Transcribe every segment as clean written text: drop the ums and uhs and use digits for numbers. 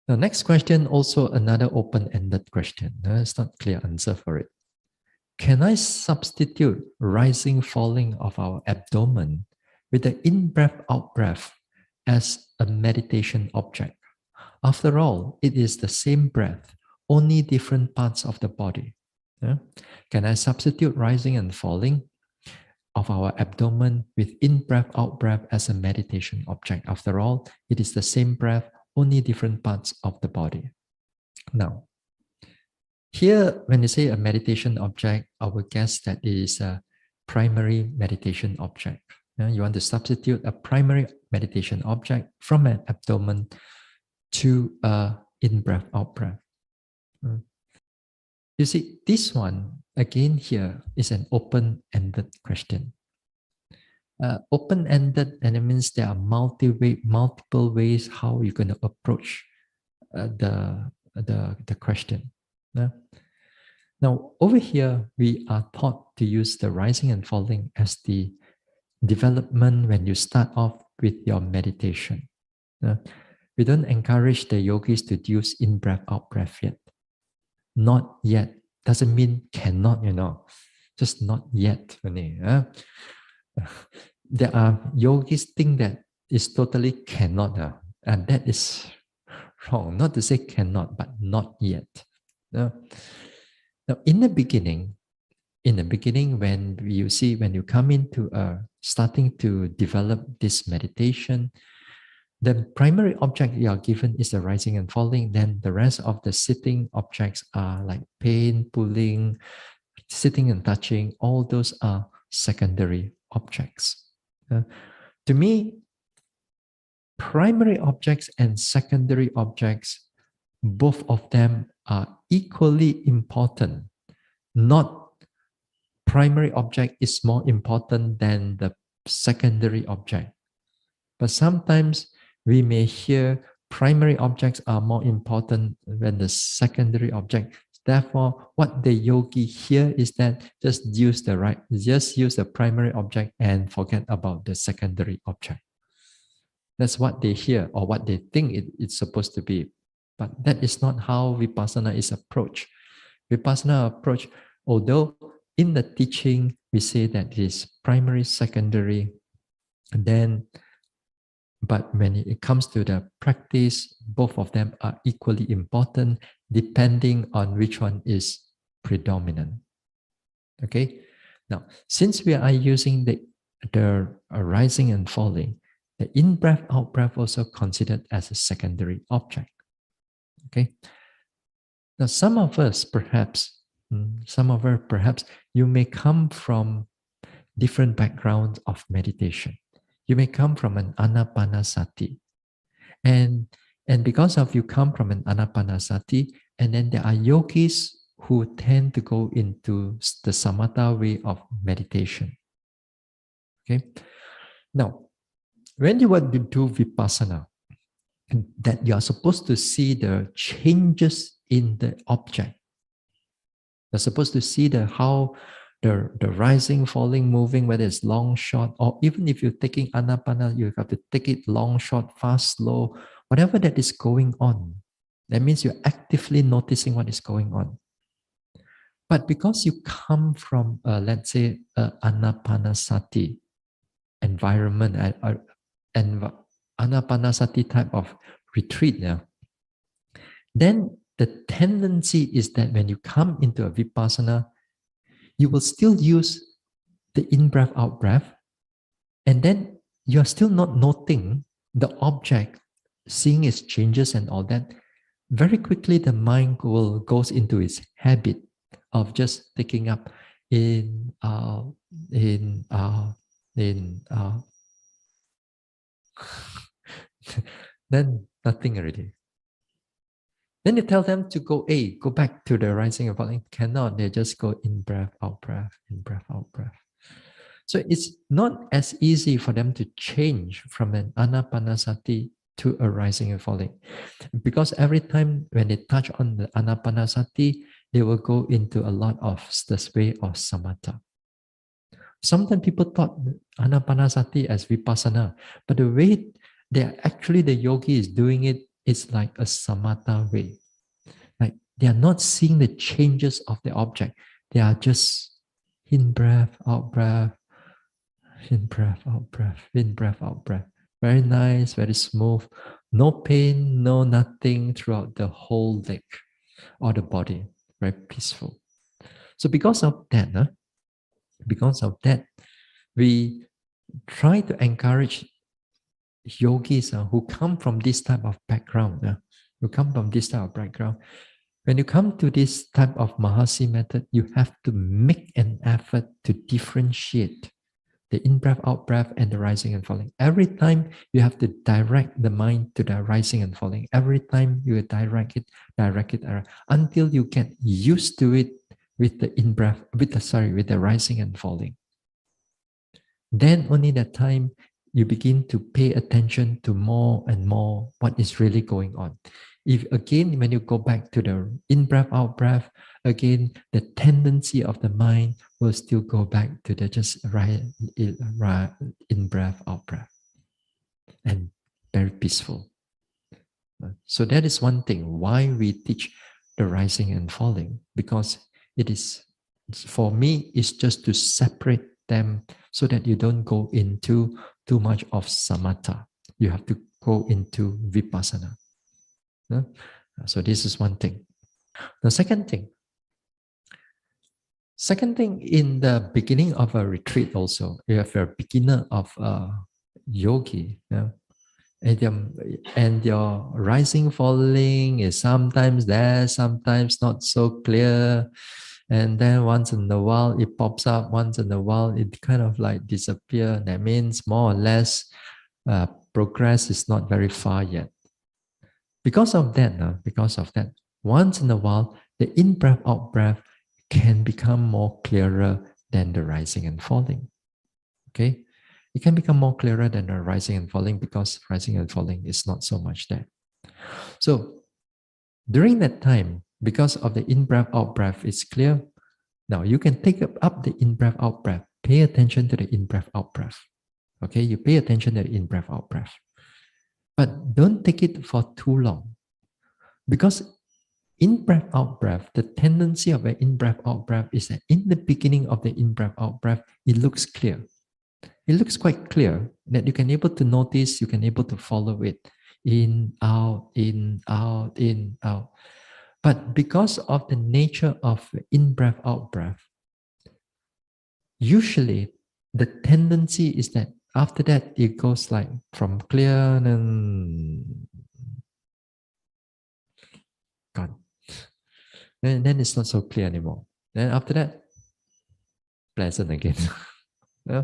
The next question, also another open-ended question. It's not clear answer for it. Can I substitute rising, falling of our abdomen with the in-breath, out-breath as a meditation object? After all, it is the same breath, only different parts of the body. Yeah? Can I substitute rising and falling of our abdomen with in-breath, out-breath as a meditation object? After all, it is the same breath, only different parts of the body. Now, here, when you say a meditation object, I would guess that it is a primary meditation object. You want to substitute a primary meditation object from an abdomen to a in-breath, out-breath. You see, this one, again here, is an open-ended question. Open-ended, and it means there are multiple ways how you're going to approach the question. Now, over here, we are taught to use the rising and falling as the development when you start off with your meditation. We don't encourage the yogis to use in-breath, out-breath yet. Not yet. Doesn't mean cannot, just not yet. There are yogis think that it's totally cannot, and that is wrong. Not to say cannot, but not yet. Now, in the beginning, when you come into starting to develop this meditation, the primary object you are given is the rising and falling. Then the rest of the sitting objects are like pain, pulling, sitting and touching. All those are secondary objects. To me, primary objects and secondary objects, both of them are equally important. Not primary object is more important than the secondary object. But sometimes we may hear primary objects are more important than the secondary object. Therefore, what the yogi here is that just use the primary object and forget about the secondary object. That's what they hear or what they think it's supposed to be. But that is not how Vipassana is approached. Vipassana approach, although in the teaching we say that it is primary, secondary, but when it comes to the practice, both of them are equally important depending on which one is predominant. Okay? Now, since we are using the rising and falling, the in-breath, out-breath also considered as a secondary object. Okay? Now, some of us perhaps, you may come from different backgrounds of meditation. You may come from an anapanasati. And because of you come from an anapanasati, and then there are yogis who tend to go into the samatha way of meditation. Okay? Now, when you want to do vipassana, that you are supposed to see the changes in the object. You're supposed to see how the rising, falling, moving, whether it's long, short, or even if you're taking anapana, you have to take it long, short, fast, slow, whatever that is going on. That means you're actively noticing what is going on. But because you come from, let's say, anapanasati environment, and anapanasati type of retreat now, then the tendency is that when you come into a vipassana, you will still use the in-breath, out-breath, and then you're still not noting the object, seeing its changes and all that. Very quickly, the mind goes into its habit of just taking up in, then nothing already. Then you tell them to go back to the rising and falling. Cannot. They just go in breath, out breath, in breath, out breath. So it's not as easy for them to change from an anapanasati to a rising and falling. Because every time when they touch on the anapanasati, they will go into a lot of the way of samatha. Sometimes people thought anapanasati as vipassana, but the way the yogi is doing it is like a samatha way. Like they are not seeing the changes of the object. They are just in breath, out breath, in breath, out breath, in breath, out breath. Very nice, very smooth. No pain, no nothing throughout the whole leg or the body. Very peaceful. So because of that, we try to encourage yogis who come from this type of background, who come from this type of background. When you come to this type of Mahasi method, you have to make an effort to differentiate the in-breath, out-breath, and the rising and falling. Every time you have to direct the mind to the rising and falling. Every time you direct it, until you get used to it with the in-breath, with the rising and falling. Then only that time you begin to pay attention to more and more what is really going on. If again, when you go back to the in-breath, out-breath, again, the tendency of the mind will still go back to the just in-breath, out-breath, and very peaceful. So that is one thing why we teach the rising and falling, because it is, for me, it's just to separate them so that you don't go into too much of samatha. You have to go into vipassana. So this is one thing. The second thing, in the beginning of a retreat also, if you're a beginner of a yogi, and your rising falling is sometimes there, sometimes not so clear, and then once in a while it pops up, once in a while it kind of like disappear. That means more or less progress is not very far yet. Because of that, once in a while the in-breath, out-breath can become more clearer than the rising and falling. Okay, it can become more clearer than the rising and falling, because rising and falling is not so much there. So during that time, because of the in-breath, out-breath is clear, now you can take up the in-breath, out-breath. Pay attention to the in-breath, out-breath. Okay, you pay attention to the in-breath, out-breath. But don't take it for too long. Because in-breath, out-breath, the tendency of an in-breath, out-breath is that in the beginning of the in-breath, out-breath, it looks clear. It looks quite clear that you can able to notice, you can able to follow it. In, out, in, out, in, out. But because of the nature of in-breath, out-breath, usually the tendency is that after that it goes like from clear and gone. Then it's not so clear anymore. Then after that, pleasant again. Yeah.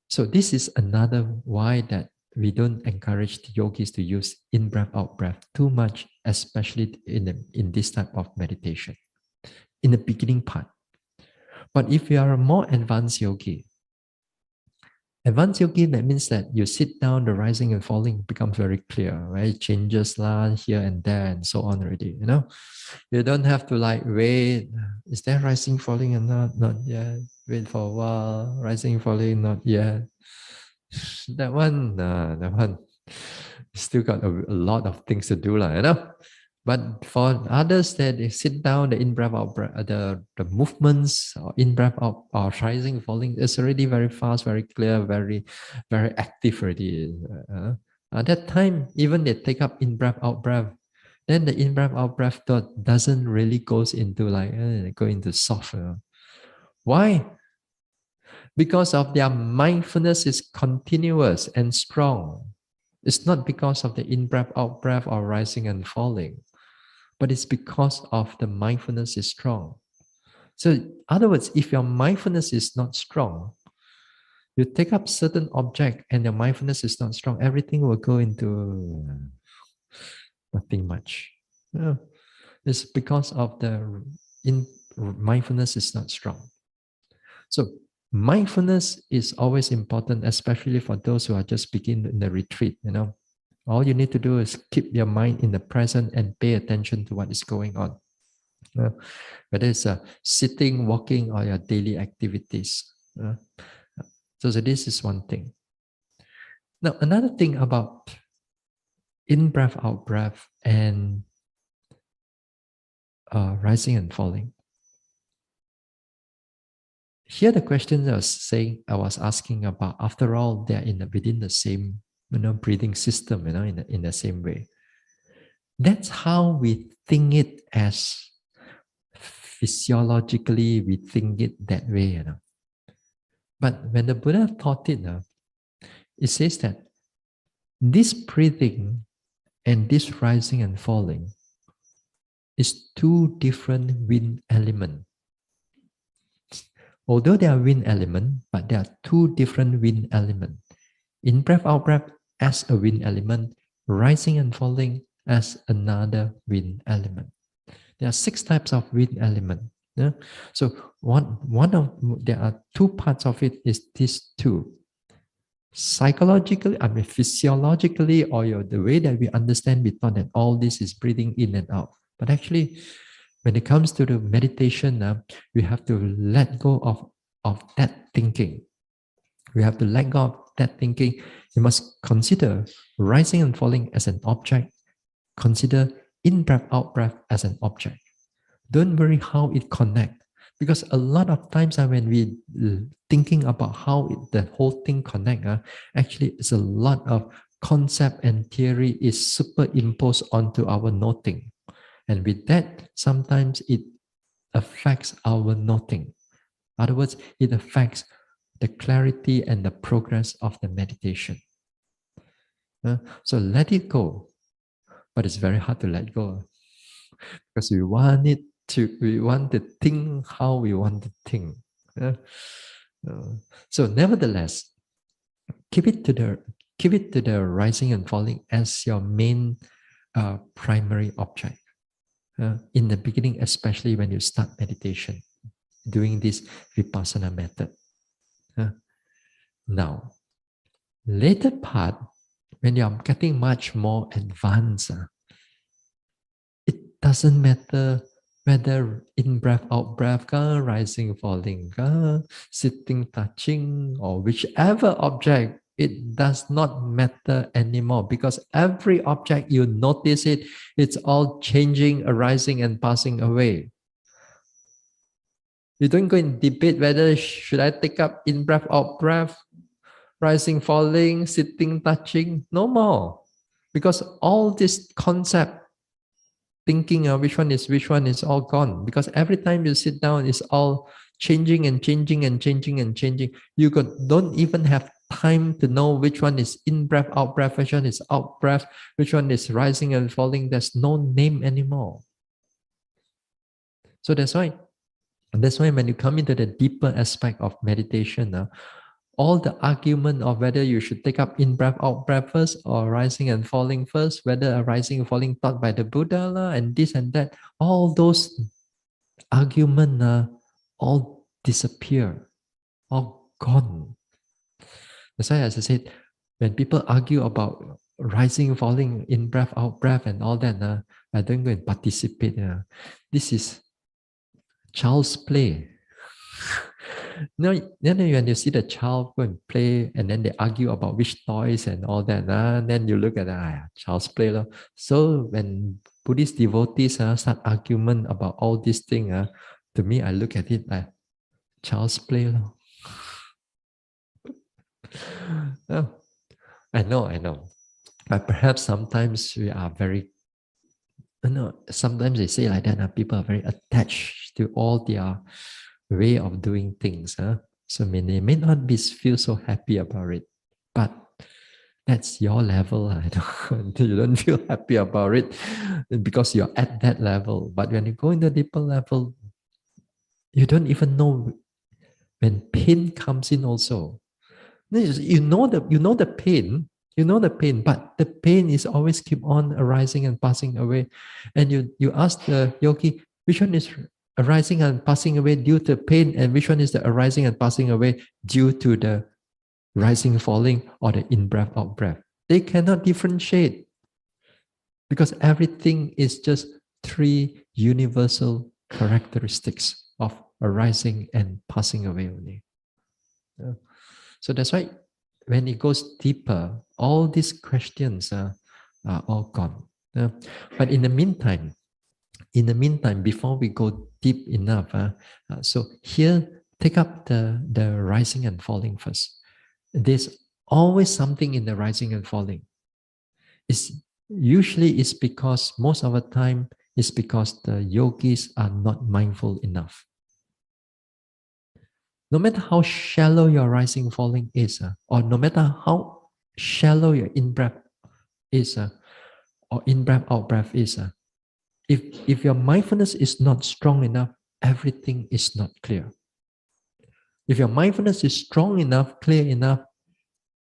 So this is another why that we don't encourage the yogis to use in-breath, out-breath too much, especially in this type of meditation, in the beginning part. But if you are a more advanced yogi, that means that you sit down, the rising and falling becomes very clear, right? Changes here and there and so on already, You don't have to like wait, is there rising, falling or not? Not yet. Wait for a while, rising, falling, not yet. That one still got a lot of things to do, But for others that they sit down, the in-breath, out-breath, the movements or in-breath, out, or rising, falling, is already very fast, very clear, very, very active already. At that time, even they take up in-breath, out-breath, then the in-breath, out-breath thought doesn't really goes into go into soft. Why? Because of their mindfulness is continuous and strong. It's not because of the in-breath, out-breath, or rising and falling, but it's because of the mindfulness is strong. So, in other words, if your mindfulness is not strong, you take up certain object and your mindfulness is not strong, everything will go into nothing much. Yeah. It's because of the mindfulness is not strong. So mindfulness is always important, especially for those who are just beginning in the retreat. All you need to do is keep your mind in the present and pay attention to what is going on. Whether it's sitting, walking, or your daily activities. So this is one thing. Now, another thing about in breath, out breath, and rising and falling. Here, the question I was asking about. After all, they're within the same, breathing system, in the same way. That's how we think it as physiologically. We think it that way. But when the Buddha taught it, it says that this breathing and this rising and falling is two different wind elements. Although they are wind element, but there are two different wind elements. In breath, out breath as a wind element, rising and falling as another wind element. There are 6 types of wind element. Yeah? So there are 2 parts of it is these 2. Psychologically, physiologically, or the way that we understand, we thought that all this is breathing in and out. But actually, when it comes to the meditation, we have to let go of that thinking. We have to let go of that thinking. You must consider rising and falling as an object. Consider in breath, out breath as an object. Don't worry how it connects. Because a lot of times when we thinking about how the whole thing connect, actually it's a lot of concept and theory is superimposed onto our noting. And with that, sometimes it affects our noting. In other words, it affects the clarity and the progress of the meditation. So let it go. But it's very hard to let go because we want to think how we want to think. So nevertheless, keep it to the rising and falling as your main primary object. In the beginning, especially when you start meditation, doing this vipassana method. Now, later part, when you're getting much more advanced, it doesn't matter whether in breath, out breath, rising, falling, sitting, touching, or whichever object, it does not matter anymore because every object you notice it's all changing, arising, and passing away. You don't go and debate whether should I take up in breath, out breath, rising, falling, sitting, touching. No more. Because all this concept, thinking which one is all gone. Because every time you sit down, it's all changing and changing and changing and changing. You don't even have time to know which one is in breath, out breath, which one is out breath, which one is rising and falling. There's no name anymore. So that's why when you come into the deeper aspect of meditation, all the argument of whether you should take up in breath, out breath first, or rising and falling first, whether a rising and falling taught by the Buddha and this and that, all those arguments all disappear, all gone. That's why, as I said, when people argue about rising, falling, in breath, out breath, and all that, I don't go and participate. This is child's play. No, then when you see the child go and play and then they argue about which toys and all that, then you look at child's play. So when Buddhist devotees start argument about all these things, to me, I look at it like child's play. Oh, I know. But perhaps sometimes we are very, sometimes they say like that, people are very attached to all their way of doing things. So they may not feel so happy about it, but that's your level. You don't feel happy about it because you're at that level. But when you go in the deeper level, you don't even know when pain comes in also. You know the pain, but the pain is always keep on arising and passing away. And you ask the yogi, which one is arising and passing away due to pain, and which one is the arising and passing away due to the rising, falling, or the in breath, out breath? They cannot differentiate because everything is just 3 universal characteristics of arising and passing away only. So that's why when it goes deeper, all these questions are all gone. But in the meantime, before we go deep enough, so here, take up the rising and falling first. There's always something in the rising and falling. It's because most of the time it's because the yogis are not mindful enough. No matter how shallow your rising falling is, or no matter how shallow your in breath is, or in breath out breath is, if your mindfulness is not strong enough, everything is not clear. If your mindfulness is strong enough, clear enough,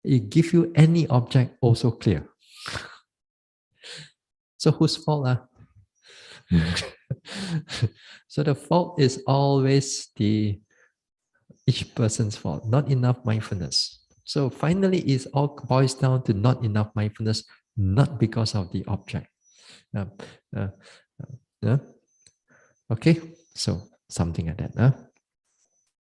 it gives you any object also clear. So whose fault? So the fault is always each person's fault, not enough mindfulness. So finally, it all boils down to not enough mindfulness, not because of the object. Uh, uh, okay, so something like that.